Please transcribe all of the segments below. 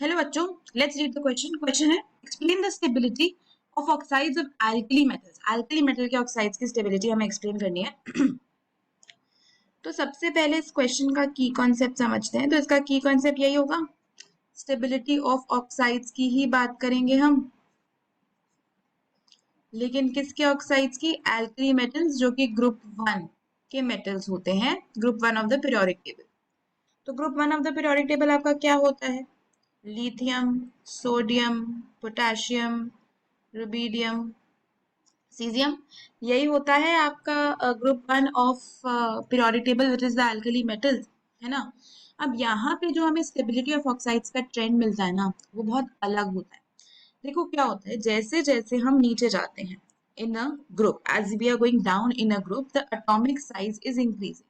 Hello बच्चों, let's read the question. Question है explain the stability of oxides of alkali metals. Alkali metal के oxides की stability हमें explain करनी है। तो सबसे पहले इस क्वेश्चन का की कॉन्सेप्ट समझते हैं। तो इसका की कॉन्सेप्ट यही होगा, स्टेबिलिटी ऑफ ऑक्साइड्स की ही बात करेंगे हम, लेकिन किसके ऑक्साइड्स की? एल्कली मेटल्स, जो कि ग्रुप 1 के मेटल्स होते हैं, group 1 of the periodic table. तो group 1 of the periodic table आपका क्या होता है? Lithium, sodium, potassium, rubidium, caesium, यही होता है आपका group 1 of periodic table which is the alkali metals, है ना। अब यहाँ पे जो हमें स्टेबिलिटी ऑफ ऑक्साइड्स का ट्रेंड मिलता है ना, वो बहुत अलग होता है। देखो क्या होता है, जैसे जैसे हम नीचे जाते हैं in a group, as we are going down in a group, the atomic size is increasing,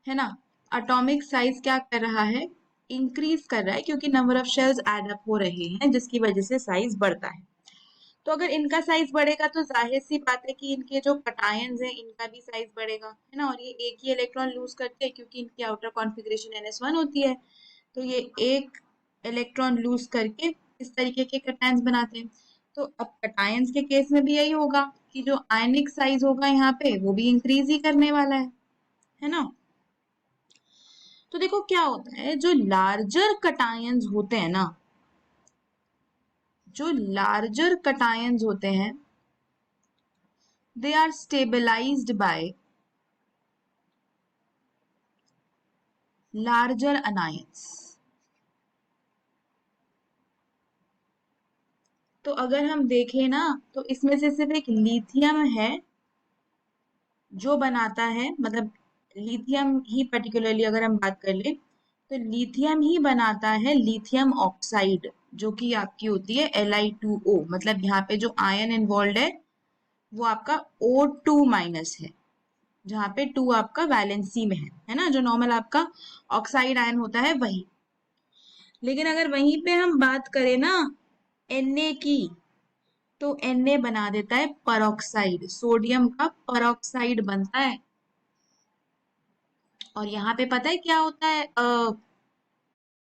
है ना। एटॉमिक साइज क्या कर रहा है? इंक्रीज कर रहा है, क्योंकि number of shells add up हो रहे हैं, जिसकी वजह से साइज बढ़ता है। तो अगर इनका साइज बढ़ेगा तो जाहिर सी बात है कि इनके जो कटायंस हैं इनका भी साइज बढ़ेगा, है ना। और ये एक ही इलेक्ट्रॉन लूज करते हैं, क्योंकि इनकी आउटर कॉन्फ़िगरेशन NS1 होती है। तो ये एक इलेक्ट्रॉन लूज करके इस तरीके के कटायंस बनाते हैं। तो अब कटायंस के केस में भी यही होगा कि जो आयनिक साइज होगा यहाँ पे वो भी इंक्रीज ही करने वाला है ना। तो देखो क्या होता है, जो लार्जर कटायंस होते हैं ना, जो लार्जर कटायंस होते हैं, they are stabilized by larger anions। तो अगर हम देखें ना, तो इसमें से सिर्फ एक लिथियम है जो बनाता है, मतलब लिथियम ही पर्टिकुलरली अगर हम बात कर ले, तो लिथियम ही बनाता है लिथियम ऑक्साइड, जो कि आपकी होती है Li2O। मतलब यहाँ पे जो आयन इन्वॉल्व है वो आपका O2 माइनस है, जहाँ पे 2 आपका वैलेंसी में है ना। जो नॉर्मल आपका ऑक्साइड आयन होता है वही। लेकिन अगर वहीं पे हम बात करें ना Na की, तो Na बना देता है परऑक्साइड, सोडियम का परऑक्साइड बनता है। और यहाँ पे पता है क्या होता है,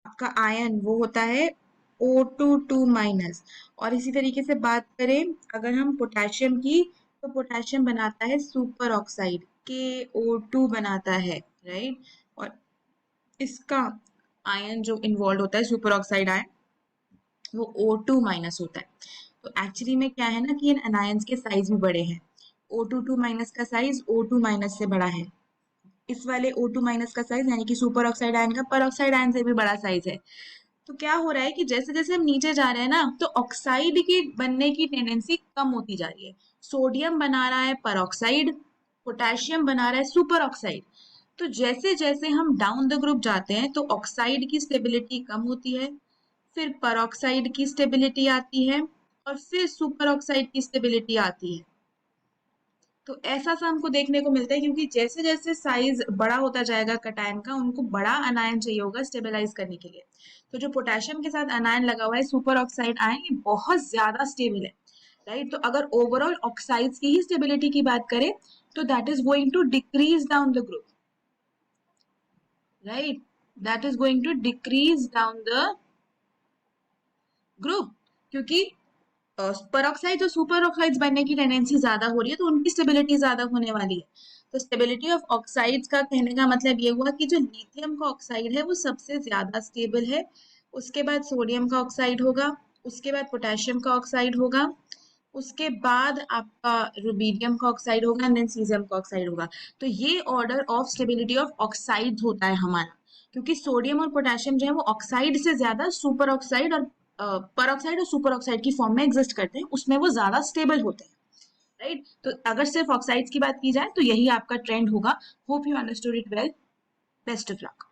आपका आयन वो होता है O2 माइनस। और इसी तरीके से बात करें अगर हम पोटेशियम की, तो पोटेशियम बनाता है सुपर ऑक्साइड, KO2 बनाता है, राइट। और इसका आयन जो इन्वॉल्व होता है सुपर ऑक्साइड आयन, वो O2 माइनस होता है। तो एक्चुअली में क्या है ना कि इन अनायंस के साइज भी बड़े हैं। O2 माइनस का साइज O2 माइनस से बड़ा है। इस वाले O2 माइनस का साइज यानी कि सुपर ऑक्साइड आयन का पर ऑक्साइड आयन से भी बड़ा साइज है। तो क्या हो रहा है कि जैसे जैसे हम नीचे जा रहे हैं ना, तो ऑक्साइड की बनने की टेंडेंसी कम होती जा रही है। सोडियम बना रहा है परऑक्साइड, पोटेशियम बना रहा है सुपर ऑक्साइड। तो जैसे जैसे हम डाउन द ग्रुप जाते हैं, तो ऑक्साइड की स्टेबिलिटी कम होती है, फिर परऑक्साइड की स्टेबिलिटी आती है, और फिर सुपर ऑक्साइड की स्टेबिलिटी आती है। तो ऐसा सा हमको देखने को मिलता है, क्योंकि जैसे जैसे साइज बड़ा होता जाएगा कटायन का, उनको बड़ा अनायन चाहिए होगा स्टेबलाइज करने के लिए। तो जो पोटेशियम के साथ अनायन लगा हुआ है सुपर ऑक्साइड आयन, ये बहुत ज्यादा स्टेबल है, राइट। तो अगर ओवरऑल ऑक्साइड्स की ही स्टेबिलिटी की बात करें, तो that is going to decrease down the group, right. That is going to decrease down the group, क्योंकि परऑक्साइड और सुपर ऑक्साइड्स बनने की टेंडेंसी ज्यादा हो रही है, तो उनकी स्टेबिलिटी ज्यादा होने वाली है। तो स्टेबिलिटी ऑफ ऑक्साइड्स का कहने का मतलब ये हुआ कि जो लिथियम का ऑक्साइड है वो सबसे ज्यादा स्टेबल है। उसके बाद सोडियम का ऑक्साइड होगा, उसके बाद पोटेशियम का ऑक्साइड होगा, उसके बाद आपका रुबीडियम का ऑक्साइड होगा, एंड देन सीजियम का ऑक्साइड होगा। तो ये order of stability of oxide होता है हमारा, क्योंकि सोडियम और पोटेशियम जो है वो ऑक्साइड से ज्यादा सुपर ऑक्साइड और पर ऑक्साइड और सुपर ऑक्साइड की फॉर्म में एग्जिस्ट करते हैं, उसमें वो ज्यादा स्टेबल होते हैं, राइट। तो अगर सिर्फ ऑक्साइड्स की बात की जाए तो यही आपका ट्रेंड होगा। Hope you understood it well. Best of luck.